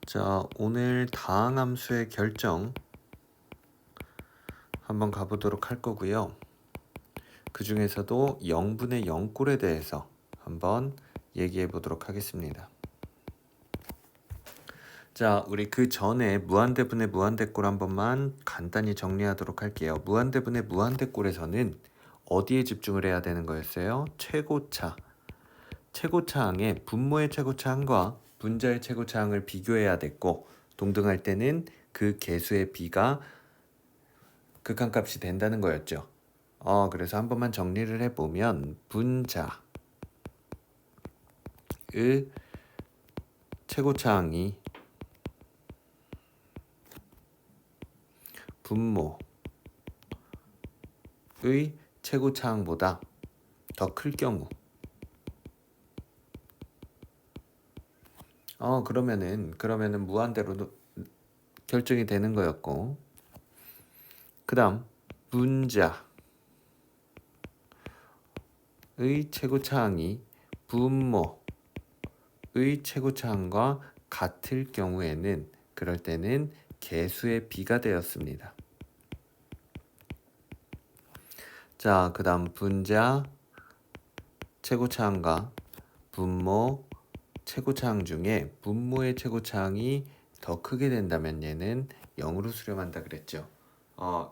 자, 오늘 다항함수의 결정 한번 가보도록 할 거고요. 그 중에서도 0분의 0꼴에 대해서 한번 얘기해 보도록 하겠습니다. 자, 우리 그 전에 무한대분의 무한대꼴 한 번만 간단히 정리하도록 할게요. 무한대분의 무한대꼴에서는 어디에 집중을 해야 되는 거였어요? 최고차. 최고차항의 분모의 최고차항과 분자의 최고차항을 비교해야 됐고, 동등할 때는 그 개수의 비가 극한값이 된다는 거였죠. 그래서 한 번만 정리를 해보면 분자의 최고차항이 분모의 최고차항보다 더 클 경우 그러면은 무한대로 결정이 되는 거였고, 그 다음 분자의 최고차항이 분모의 최고차항과 같을 경우에는 그럴 때는 개수의 비가 되었습니다. 자, 그 다음 분자 최고차항과 분모 최고차항 중에 분모의 최고차항이 더 크게 된다면 얘는 0으로 수렴한다 그랬죠.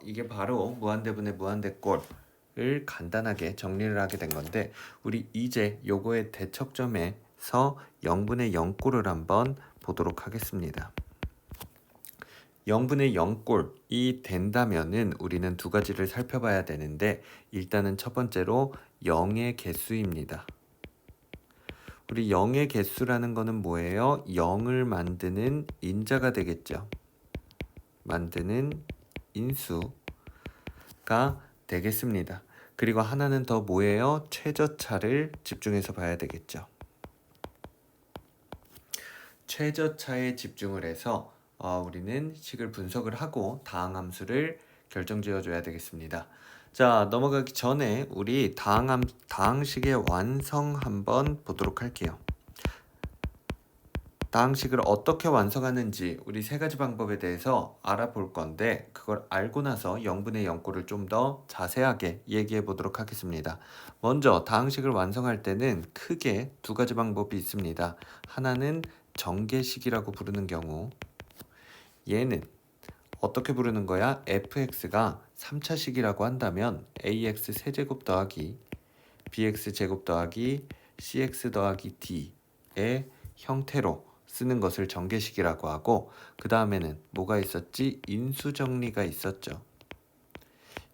이게 바로 무한대분의 무한대꼴을 간단하게 정리를 하게 된 건데, 우리 이제 요거의 대척점에서 0분의 0꼴을 한번 보도록 하겠습니다. 0분의 0꼴이 된다면은 우리는 두 가지를 살펴봐야 되는데, 일단은 첫 번째로 0의 개수입니다. 우리 0의 개수라는 거는 뭐예요? 0을 만드는 인자가 되겠죠. 만드는 인수가 되겠습니다. 그리고 하나는 더 뭐예요? 최저차를 집중해서 봐야 되겠죠. 최저차에 집중을 해서 우리는 식을 분석을 하고 다항함수를 결정지어줘야 되겠습니다. 자, 넘어가기 전에 우리 다항식의 완성 한번 보도록 할게요. 다항식을 어떻게 완성하는지 우리 세 가지 방법에 대해서 알아볼 건데, 그걸 알고 나서 0분의 0꼴을 좀 더 자세하게 얘기해 보도록 하겠습니다. 먼저 다항식을 완성할 때는 크게 두 가지 방법이 있습니다. 하나는 정계식이라고 부르는 경우, 얘는 어떻게 부르는 거야? fx가 3차식이라고 한다면 ax 세제곱 더하기 bx 제곱 더하기 cx 더하기 d의 형태로 쓰는 것을 정계식이라고 하고, 그 다음에는 뭐가 있었지? 인수정리가 있었죠.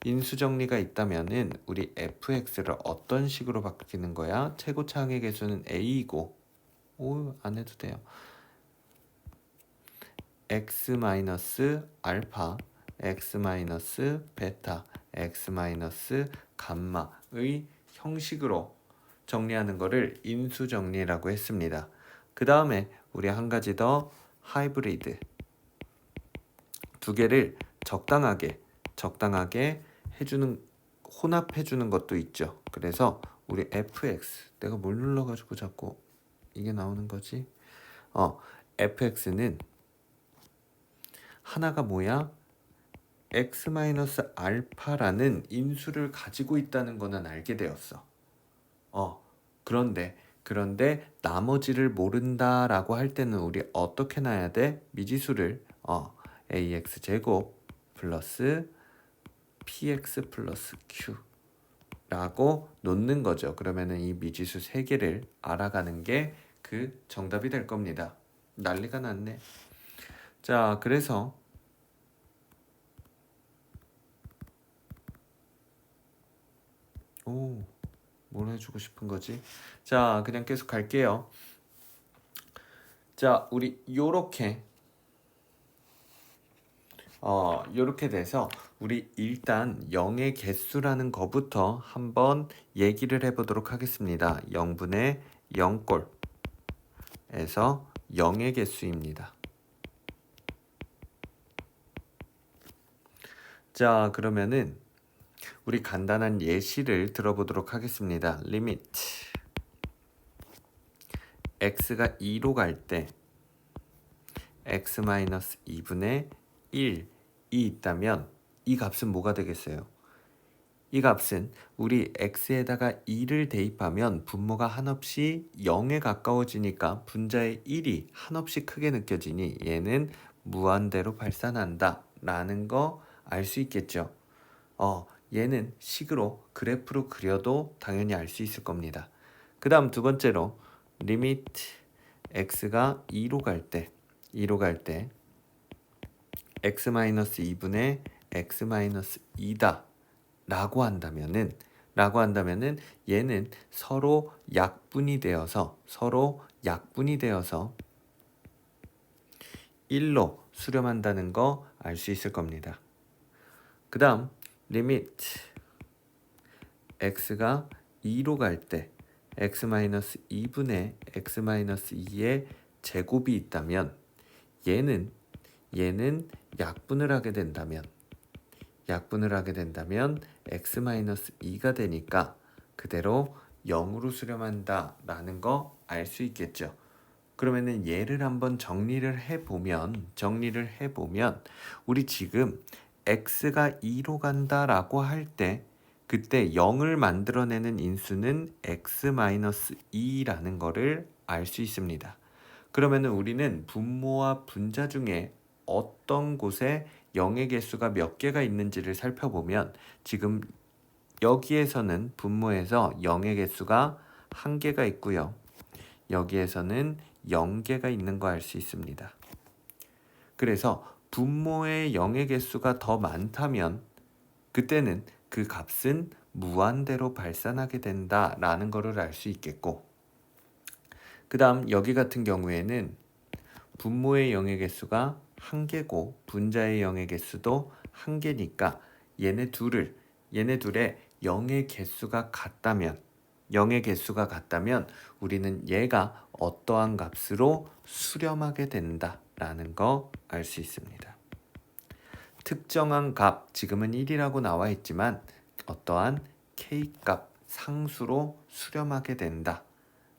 인수정리가 있다면은 우리 fx를 어떤 식으로 바뀌는 거야? 최고차항의 개수는 a이고, 안 해도 돼요. x 마이너스 알파, x 마이너스 베타, x 마이너스 감마의 형식으로 정리하는 것을 인수정리라고 했습니다. 그 다음에 우리 한 가지 더 하이브리드 두 개를 적당하게 해주는, 혼합해주는 것도 있죠. 그래서 우리 fx, 내가 뭘 눌러가지고 자꾸 이게 나오는 거지? fx는 하나가 뭐야? x-알파라는 인수를 가지고 있다는 거는 알게 되었어. 그런데 나머지를 모른다라고 할 때는 우리 어떻게 놔야 돼? 미지수를 ax 제곱 플러스 px 플러스 q라고 놓는 거죠. 그러면은 이 미지수 세 개를 알아가는 게 그 정답이 될 겁니다. 난리가 났네. 자, 그래서 뭘 해주고 싶은 거지? 자, 그냥 계속 갈게요. 자, 우리 요렇게 돼서 우리 일단 0의 개수라는 거부터 한번 얘기를 해보도록 하겠습니다. 0분의 0꼴에서 0의 개수입니다. 자, 그러면은 우리 간단한 예시를 들어보도록 하겠습니다. 리미트 x가 2로 갈 때 x-2분의 1이 있다면 이 값은 뭐가 되겠어요? 이 값은 우리 x에다가 2를 대입하면 분모가 한없이 0에 가까워지니까 분자의 1이 한없이 크게 느껴지니 얘는 무한대로 발산한다 라는 거 알 수 있겠죠. 얘는 식으로 그래프로 그려도 당연히 알 수 있을 겁니다. 그 다음 두 번째로 리미트 x가 2로 갈 때 x-2분의 x-2다 라고 한다면은 얘는 서로 약분이 되어서 1로 수렴한다는 거 알 수 있을 겁니다. 그 다음 리미트 x가 2로 갈 때 x-2분의 x-2의 제곱이 있다면 얘는 약분을 하게 된다면 x-2가 되니까 그대로 0으로 수렴한다 라는 거 알 수 있겠죠. 그러면은 얘를 한번 정리를 해보면 우리 지금 x가 2로 간다 라고 할 때 그때 0을 만들어내는 인수는 x-2라는 거를 알 수 있습니다. 그러면은 우리는 분모와 분자 중에 어떤 곳에 0의 개수가 몇 개가 있는지를 살펴보면 지금 여기에서는 분모에서 0의 개수가 1개가 있고요. 여기에서는 0개가 있는 거 알 수 있습니다. 그래서 분모의 0의 개수가 더 많다면 그때는 그 값은 무한대로 발산하게 된다라는 것을 알 수 있겠고, 그 다음 여기 같은 경우에는 분모의 0의 개수가 1개고 분자의 0의 개수도 1개니까 얘네 둘의 0의 개수가 같다면 우리는 얘가 어떠한 값으로 수렴하게 된다라는 거 알 수 있습니다. 특정한 값, 지금은 1이라고 나와 있지만 어떠한 K값, 상수로 수렴하게 된다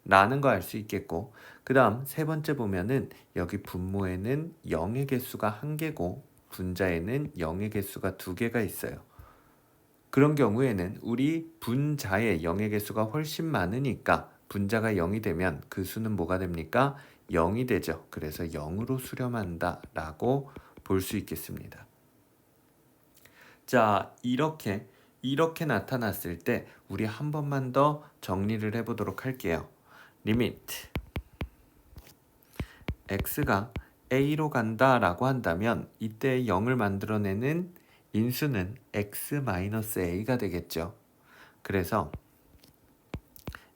라는 거 알 수 있겠고, 그 다음 세 번째 보면은 여기 분모에는 0의 개수가 1개고 분자에는 0의 개수가 2개가 있어요. 그런 경우에는 우리 분자의 0의 개수가 훨씬 많으니까 분자가 0이 되면 그 수는 뭐가 됩니까? 0이 되죠. 그래서 0으로 수렴한다 라고 볼 수 있겠습니다. 자, 이렇게 나타났을 때 우리 한 번만 더 정리를 해보도록 할게요. 리미트 x가 a로 간다 라고 한다면 이때 0을 만들어내는 인수는 x-a가 되겠죠. 그래서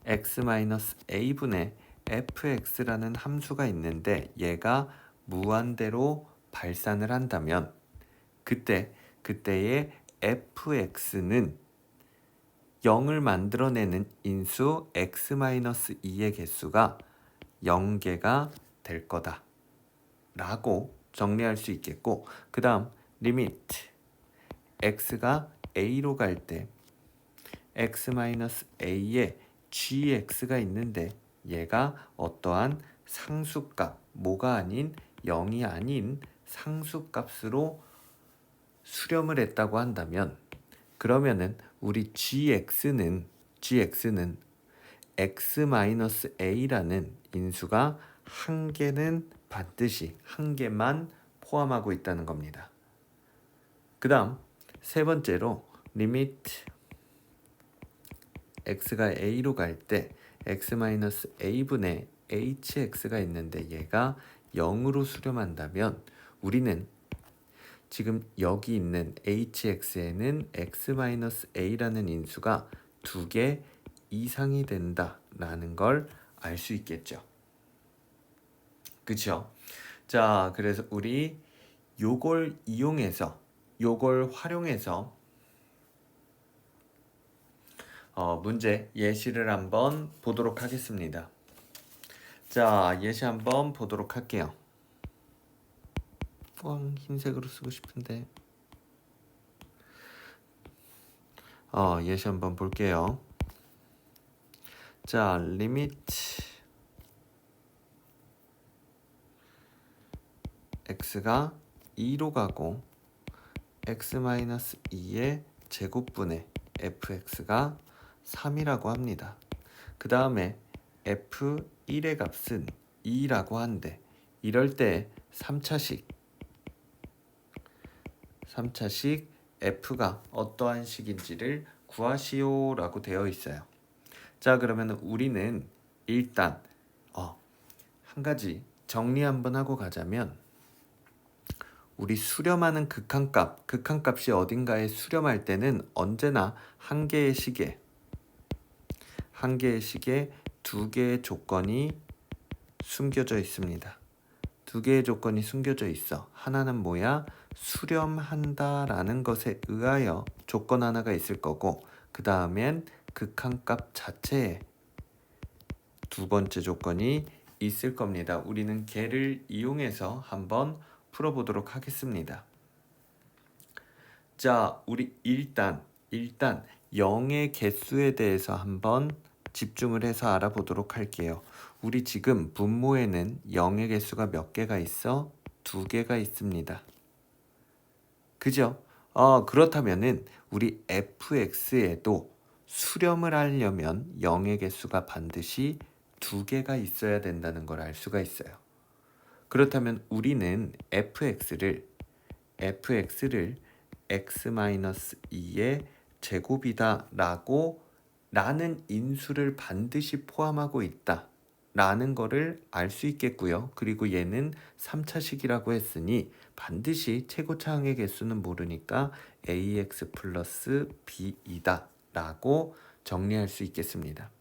x-a분의 fx라는 함수가 있는데 얘가 무한대로 발산을 한다면 그때의 fx는 0을 만들어내는 인수 x-2의 개수가 0개가 될 거다 라고 정리할 수 있겠고, 그 다음 리미트 x가 a로 갈 때 x-a에 gx가 있는데 얘가 어떠한 상수값, 뭐가 아닌 0이 아닌 상수값으로 수렴을 했다고 한다면 그러면은 우리 gx는 x-a라는 인수가 한 개는 반드시 한 개만 포함하고 있다는 겁니다. 그 다음 세 번째로 리미트 x가 a로 갈 때 x-a분의 hx가 있는데 얘가 0으로 수렴한다면 우리는 지금 여기 있는 hx에는 x-a라는 인수가 2개 이상이 된다라는 걸 알 수 있겠죠. 그쵸? 자, 그래서 우리 요걸 활용해서 문제 예시를 한번 보도록 하겠습니다. 자, 예시 한번 보도록 할게요. 흰색으로 쓰고 싶은데 예시 한번 볼게요. 자, 리미트 x가 2로 가고 x-2의 제곱분의 fx가 3이라고 합니다. 그 다음에 f1의 값은 2라고 한데 이럴 때 3차식 f가 어떠한 식인지를 구하시오 라고 되어 있어요. 자, 그러면 우리는 일단 한 가지 정리 한번 하고 가자면, 우리 수렴하는 극한값이 어딘가에 수렴할 때는 언제나 한 개의 식에 두 개의 조건이 숨겨져 있습니다. 두 개의 조건이 숨겨져 있어. 하나는 뭐야? 수렴한다라는 것에 의하여 조건 하나가 있을 거고, 그 다음엔 극한값 자체에 두 번째 조건이 있을 겁니다. 우리는 걔를 이용해서 한번 풀어보도록 하겠습니다. 자, 우리 일단 0의 개수에 대해서 한번 집중을 해서 알아보도록 할게요. 우리 지금 분모에는 0의 개수가 몇 개가 있어? 2개가 있습니다. 그죠? 그렇다면은 우리 fx에도 수렴을 하려면 0의 개수가 반드시 2개가 있어야 된다는 걸 알 수가 있어요. 그렇다면 우리는 fx를 x-2의 제곱이다 라는 인수를 반드시 포함하고 있다 라는 거를 알 수 있겠고요. 그리고 얘는 3차식이라고 했으니 반드시 최고차항의 개수는 모르니까 ax 플러스 b이다 라고 정리할 수 있겠습니다.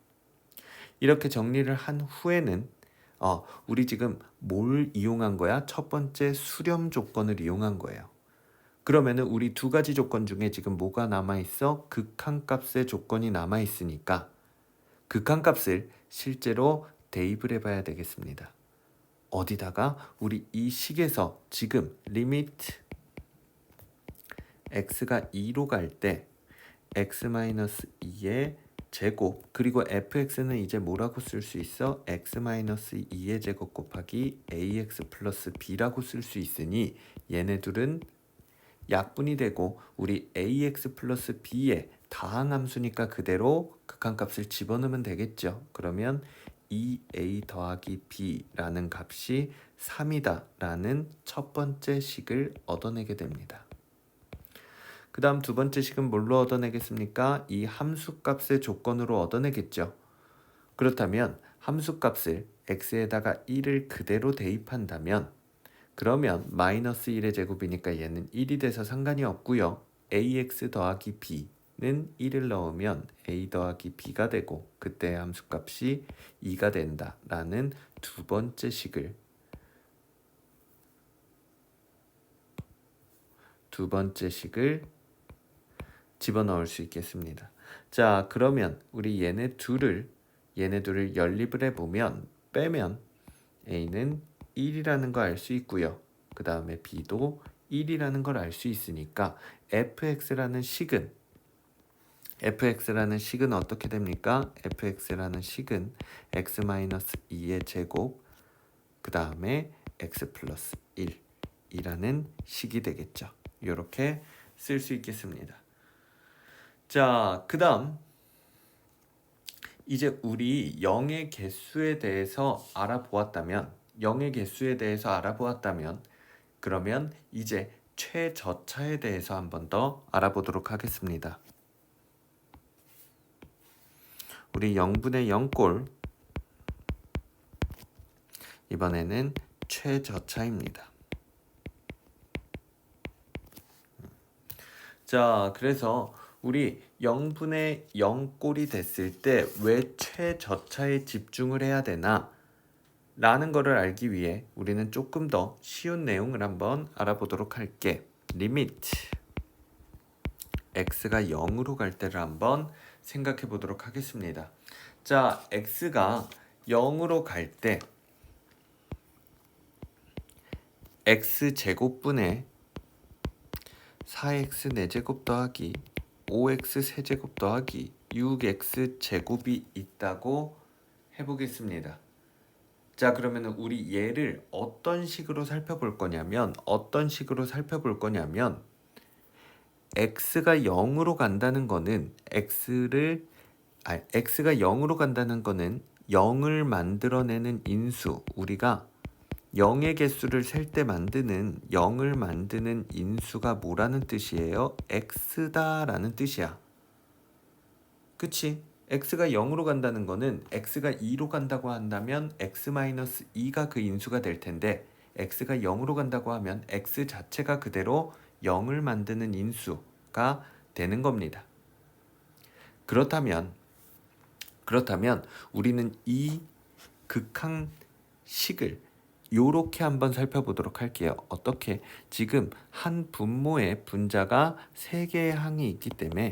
이렇게 정리를 한 후에는 우리 지금 뭘 이용한 거야? 첫 번째 수렴 조건을 이용한 거예요. 그러면은 우리 두 가지 조건 중에 지금 뭐가 남아있어? 극한값의 조건이 남아있으니까 극한값을 실제로 대입을 해봐야 되겠습니다. 어디다가? 우리 이 식에서 지금 리미트 x가 2로 갈 때 x-2의 제곱, 그리고 fx는 이제 뭐라고 쓸 수 있어? x-2의 제곱 곱하기 ax 플러스 b라고 쓸 수 있으니 얘네 둘은 약분이 되고 우리 ax 플러스 b의 다항함수니까 그대로 극한값을 집어넣으면 되겠죠. 그러면 2a 더하기 b라는 값이 3이다 라는 첫 번째 식을 얻어내게 됩니다. 그 다음 두 번째 식은 뭘로 얻어내겠습니까? 이 함수값의 조건으로 얻어내겠죠. 그렇다면 함수값을 x에다가 1을 그대로 대입한다면, 그러면 마이너스 1의 제곱이니까 얘는 1이 돼서 상관이 없고요. ax 더하기 b는 1을 넣으면 a 더하기 b가 되고 그때 함수값이 2가 된다라는 두 번째 식을 집어넣을 수 있겠습니다. 자, 그러면 우리 얘네 둘을 연립을 해보면 빼면 a는 1이라는 거 알 수 있고요. 그 다음에 b도 1이라는 걸 알 수 있으니까 fx라는 식은 어떻게 됩니까? fx라는 식은 x-2의 제곱 그 다음에 x 플러스 1이라는 식이 되겠죠. 이렇게 쓸 수 있겠습니다. 자, 그 다음 이제 우리 0의 개수에 대해서 알아보았다면 그러면 이제 최저차에 대해서 한 번 더 알아보도록 하겠습니다. 우리 0분의 0꼴 이번에는 최저차입니다. 자, 그래서 우리 0분의 0꼴이 됐을 때 왜 최저차에 집중을 해야 되나 라는 거를 알기 위해 우리는 조금 더 쉬운 내용을 한번 알아보도록 할게. 리미트 x가 0으로 갈 때를 한번 생각해 보도록 하겠습니다. 자, x가 0으로 갈 때 x제곱분의 4x 4제곱 더하기 5x 세제곱 더하기 6x 제곱이 있다고 해보겠습니다. 자, 그러면은 우리 얘를 어떤 식으로 살펴볼 거냐면 x가 0으로 간다는 거는 x가 0으로 간다는 거는 0을 만들어내는 인수, 우리가 0의 개수를 셀 때 만드는 0을 만드는 인수가 뭐라는 뜻이에요? x다라는 뜻이야. 그치? x가 0으로 간다는 거는 x가 2로 간다고 한다면 x-2가 그 인수가 될 텐데 x가 0으로 간다고 하면 x 자체가 그대로 0을 만드는 인수가 되는 겁니다. 그렇다면 우리는 이 극항식을 요렇게 한번 살펴보도록 할게요. 어떻게? 지금 한 분모에 분자가 3개의 항이 있기 때문에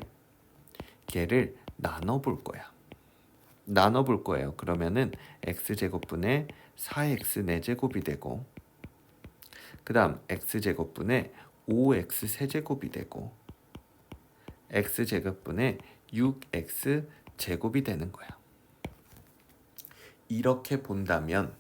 걔를 나눠볼 거예요. 그러면은 x제곱분의 4x 4제곱이 되고, 그 다음 x제곱분의 5x 세제곱이 되고, x제곱분의 6x 제곱이 되는 거야. 이렇게 본다면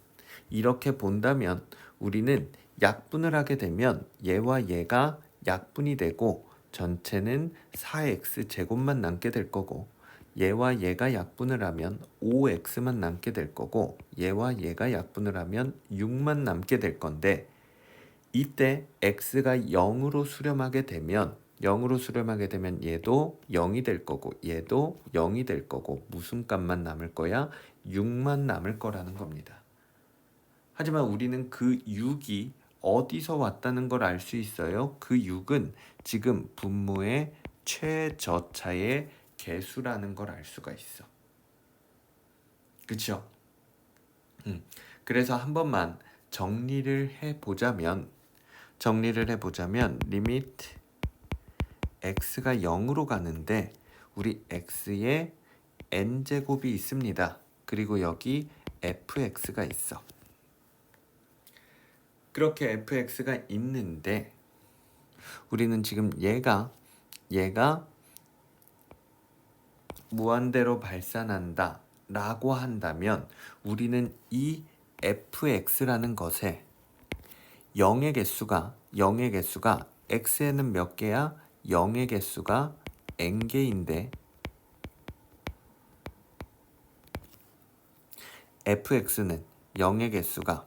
우리는 약분을 하게 되면 얘와 얘가 약분이 되고 전체는 4x 제곱만 남게 될 거고, 얘와 얘가 약분을 하면 5x만 남게 될 거고, 얘와 얘가 약분을 하면 6만 남게 될 건데, 이때 x가 0으로 수렴하게 되면 얘도 0이 될 거고 얘도 0이 될 거고, 무슨 값만 남을 거야? 6만 남을 거라는 겁니다. 하지만 우리는 그 6이 어디서 왔다는 걸 알 수 있어요. 그 6은 지금 분모의 최저차의 개수라는 걸 알 수가 있어. 그쵸? 그래서 한 번만 정리를 해보자면 리미트 x가 0으로 가는데 우리 x에 n제곱이 있습니다. 그리고 여기 fx가 있어. 그렇게 fx가 있는데 우리는 지금 얘가 무한대로 발산한다 라고 한다면 우리는 이 fx라는 것에 0의 개수가 x에는 몇 개야? 0의 개수가 n개인데 fx는 0의 개수가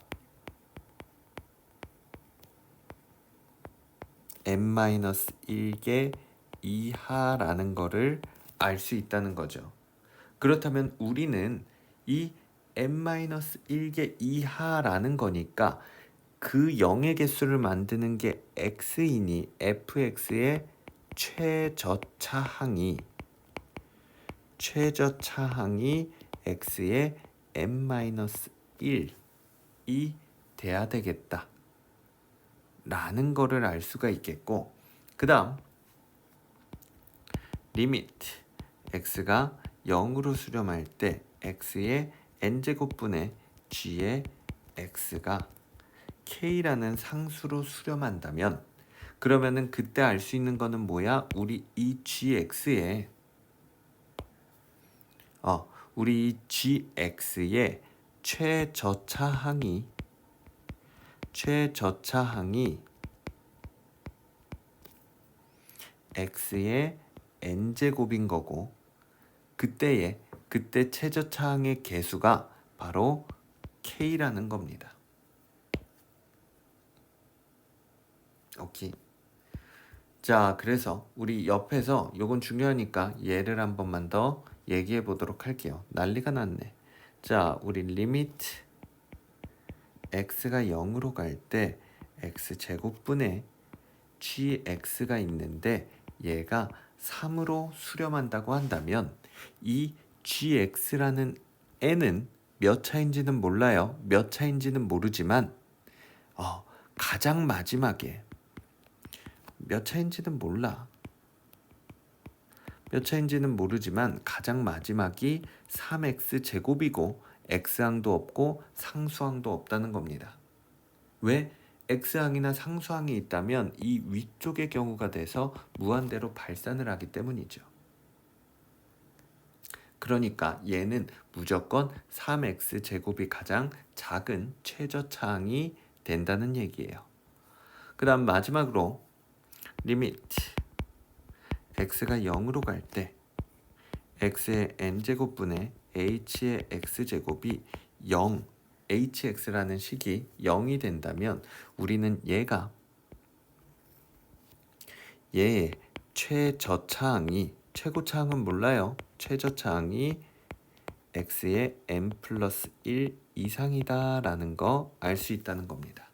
n-1개 이하라는 거를 알 수 있다는 거죠. 그렇다면 우리는 이 n-1개 이하라는 거니까 그 0의 개수를 만드는 게 x이니 fx의 최저차항이 x의 n-1이 돼야 되겠다 라는 거를 알 수가 있겠고, 그 다음 리미트 x가 0으로 수렴할 때 x의 n제곱분의 g의 x가 k라는 상수로 수렴한다면 그러면은 그때 알 수 있는 거는 뭐야? 우리 이 gx의 최저차항이 x의 n제곱인 거고, 그때 최저차항의 개수가 바로 k라는 겁니다. 오케이. 자, 그래서 우리 옆에서 요건 중요하니까 얘를 한 번만 더 얘기해 보도록 할게요. 난리가 났네. 자, 우리 리미트 x가 0으로 갈 때 x제곱분의 gx가 있는데 얘가 3으로 수렴한다고 한다면 이 gx라는 n은 몇 차인지는 몰라요. 몇 차인지는 모르지만 가장 마지막에 몇 차인지는 모르지만 가장 마지막이 3x 제곱이고 x항도 없고 상수항도 없다는 겁니다. 왜? x항이나 상수항이 있다면 이 위쪽의 경우가 돼서 무한대로 발산을 하기 때문이죠. 그러니까 얘는 무조건 3x제곱이 가장 작은 최저차항이 된다는 얘기예요. 그 다음 마지막으로 리미트 x가 0으로 갈 때 x의 n제곱분의 h의 x제곱이 0, hx라는 식이 0이 된다면 우리는 얘의 최저차항이, 최고차항은 몰라요. 최저차항이 x의 n 플러스 1 이상이다 라는 거 알 수 있다는 겁니다.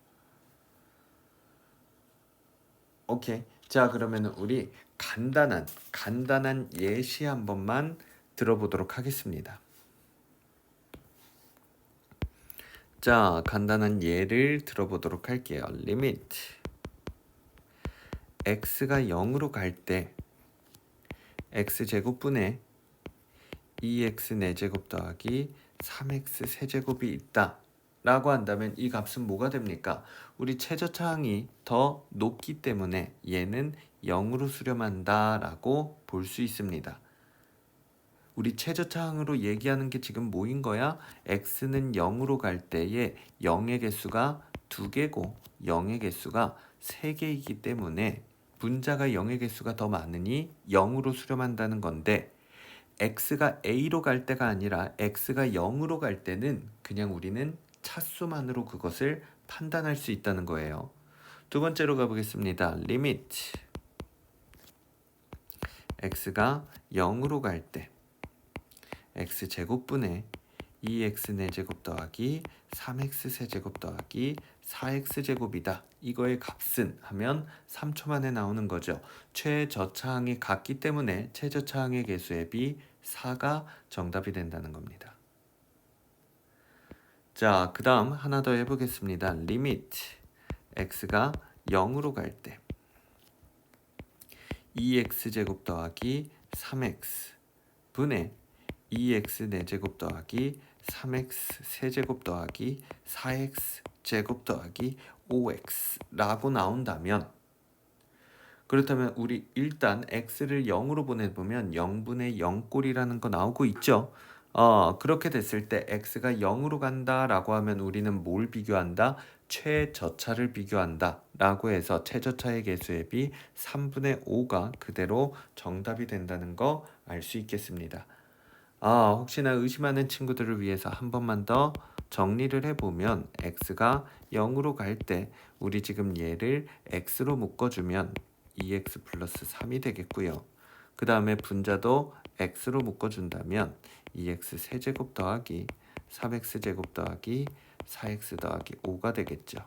오케이. 자, 그러면 우리 간단한 예시 한 번만 들어보도록 하겠습니다. 자, 간단한 예를 들어보도록 할게요. 리미트 x가 0으로 갈 때 x제곱분의 2x 4제곱 더하기 3x 세제곱이 있다 라고 한다면 이 값은 뭐가 됩니까? 우리 최저차항이 더 높기 때문에 얘는 0으로 수렴한다 라고 볼 수 있습니다. 우리 최저차항으로 얘기하는 게 지금 뭐인 거야? x는 0으로 갈 때에 0의 개수가 2개고 0의 개수가 3개이기 때문에 분자가 0의 개수가 더 많으니 0으로 수렴한다는 건데 x가 a로 갈 때가 아니라 x가 0으로 갈 때는 그냥 우리는 차수만으로 그것을 판단할 수 있다는 거예요. 두 번째로 가보겠습니다. 리미트 x가 0으로 갈 때 x제곱분의 2x 4제곱 더하기 3x 세제곱 더하기 4x제곱이다. 이거의 값은 하면 3초 만에 나오는 거죠. 최저차항이 같기 때문에 최저차항의 개수에 비 4가 정답이 된다는 겁니다. 자, 그 다음 하나 더 해보겠습니다. 리미트 x가 0으로 갈 때 2x제곱 더하기 3x 분의 2x 4제곱 더하기 3x 세제곱 더하기 4x 제곱 더하기 5x 라고 나온다면, 그렇다면 우리 일단 x를 0으로 보내보면 0분의 0꼴이라는 거 나오고 있죠. 그렇게 됐을 때 x가 0으로 간다 라고 하면 우리는 뭘 비교한다? 최저차를 비교한다 라고 해서 최저차의 개수에 비 3분의 5가 그대로 정답이 된다는 거 알 수 있겠습니다. 혹시나 의심하는 친구들을 위해서 한 번만 더 정리를 해보면 x가 0으로 갈 때 우리 지금 얘를 x로 묶어주면 2x 플러스 3이 되겠고요. 그 다음에 분자도 x로 묶어준다면 2x 세제곱 더하기 3x 제곱 더하기 4x 더하기 5가 되겠죠.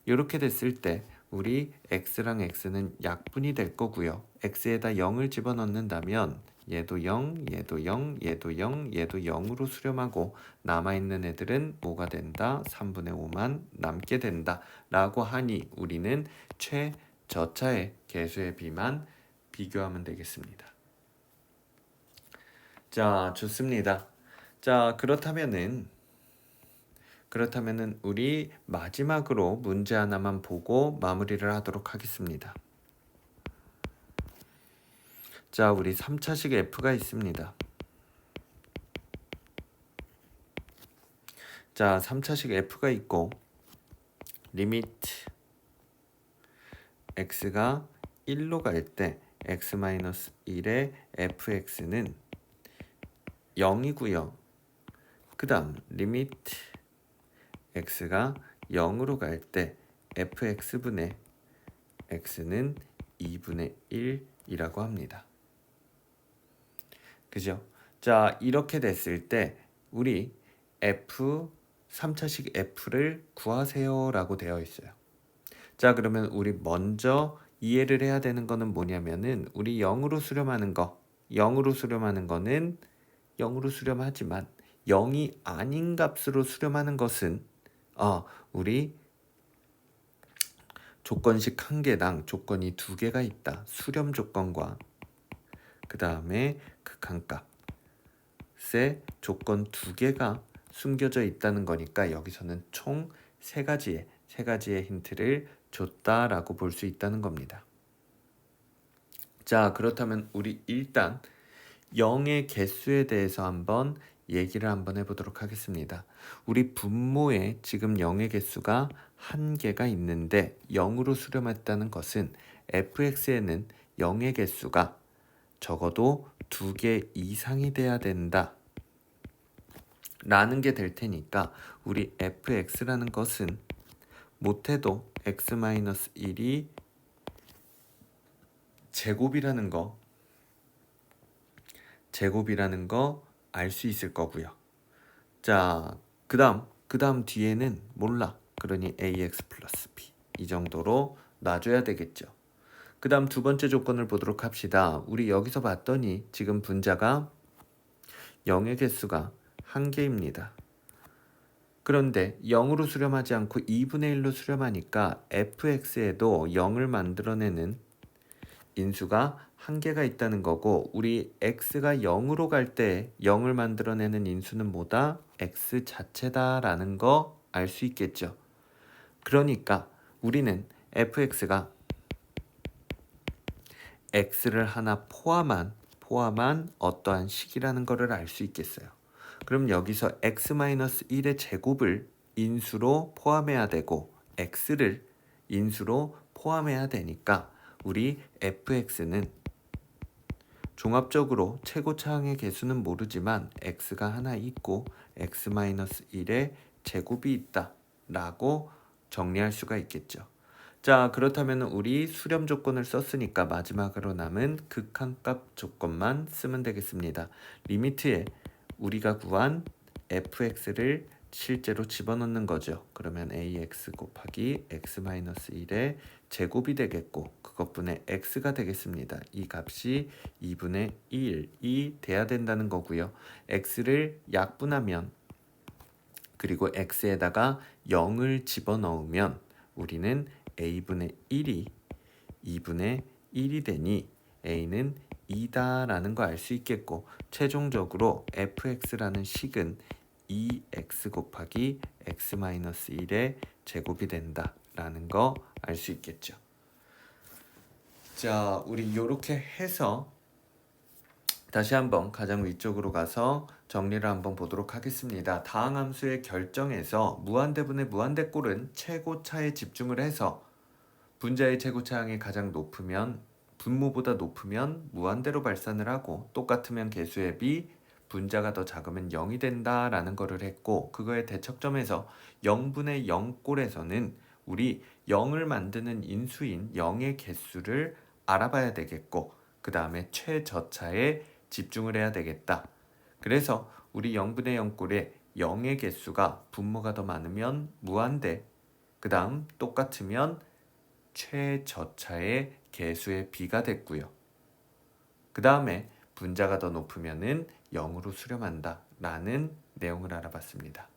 이렇게 됐을 때 우리 x랑 x는 약분이 될 거고요. x에다 0을 집어넣는다면 얘도 0, 얘도 0, 얘도 0, 얘도 0으로 수렴하고 남아있는 애들은 뭐가 된다? 3분의 5만 남게 된다 라고 하니 우리는 최저차의 개수의 비만 비교하면 되겠습니다. 자, 좋습니다. 자, 그렇다면은 우리 마지막으로 문제 하나만 보고 마무리를 하도록 하겠습니다. 자, 우리 3차식 f가 있습니다. 자, 3차식 f가 있고 리미트 x가 1로 갈 때 x-1의 fx는 0이고요. 그 다음 리미트 x가 0으로 갈 때 fx분의 x는 2분의 1이라고 합니다. 그죠? 자, 이렇게 됐을 때 우리 f 3차식 f를 구하세요 라고 되어 있어요. 자, 그러면 우리 먼저 이해를 해야 되는 거는 뭐냐면은 우리 0으로 수렴하는 거는 0으로 수렴하지만 0이 아닌 값으로 수렴하는 것은 우리 조건식 한 개당 조건이 2개가 있다. 수렴 조건과 그 다음에 극한값의 조건 2개가 숨겨져 있다는 거니까 여기서는 총 3가지의 힌트를 줬다라고 볼 수 있다는 겁니다. 자, 그렇다면 우리 일단 0의 개수에 대해서 한번 얘기를 한번 해보도록 하겠습니다. 우리 분모에 지금 0의 개수가 한 개가 있는데 0으로 수렴했다는 것은 fx에는 0의 개수가 적어도 2개 이상이 돼야 된다 라는 게 될 테니까 우리 fx라는 것은 못해도 x-1이 제곱이라는 거 알 수 있을 거고요. 자, 그 다음 뒤에는 몰라. 그러니 ax 플러스 b 이 정도로 놔줘야 되겠죠. 그 다음 두 번째 조건을 보도록 합시다. 우리 여기서 봤더니 지금 분자가 0의 개수가 한 개입니다. 그런데 0으로 수렴하지 않고 2분의 1로 수렴하니까 fx에도 0을 만들어내는 인수가 한 개가 있다는 거고, 우리 x가 0으로 갈 때 0을 만들어내는 인수는 뭐다? x 자체다 라는 거 알 수 있겠죠. 그러니까 우리는 fx가 x를 하나 포함한 어떠한 식이라는 거를 알 수 있겠어요. 그럼 여기서 x-1의 제곱을 인수로 포함해야 되고 x를 인수로 포함해야 되니까 우리 fx는 종합적으로 최고차항의 개수는 모르지만 x가 하나 있고 x-1의 제곱이 있다 라고 정리할 수가 있겠죠. 자, 그렇다면 우리 수렴 조건을 썼으니까 마지막으로 남은 극한값 조건만 쓰면 되겠습니다. 리미트에 우리가 구한 fx를 실제로 집어넣는 거죠. 그러면 ax 곱하기 x-1의 제곱이 되겠고 그것분의 x가 되겠습니다. 이 값이 2분의 1이 돼야 된다는 거고요. x를 약분하면 그리고 x에다가 0을 집어넣으면 우리는 a분의 1이 2분의 1이 되니 a는 2다 라는 거 알 수 있겠고 최종적으로 fx라는 식은 2x 곱하기 x-1의 제곱이 된다 라는 거 알 수 있겠죠. 자, 우리 이렇게 해서 다시 한번 가장 위쪽으로 가서 정리를 한번 보도록 하겠습니다. 다항함수의 결정에서 무한대분의 무한대꼴은 최고차에 집중을 해서 분자의 최고차항이 가장 높으면 분모보다 높으면 무한대로 발산을 하고 똑같으면 개수의 비 분자가 더 작으면 0이 된다라는 거를 했고 그거의 대척점에서 0분의 0꼴에서는 우리 0을 만드는 인수인 0의 개수를 알아봐야 되겠고 그 다음에 최저차에 집중을 해야 되겠다. 그래서 우리 0분의 0꼴에 0의 개수가 분모가 더 많으면 무한대 그 다음 똑같으면 최저차의 개수의 비가 됐고요. 그 다음에 분자가 더 높으면은 0으로 수렴한다 라는 내용을 알아봤습니다.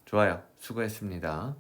좋아요. 수고했습니다.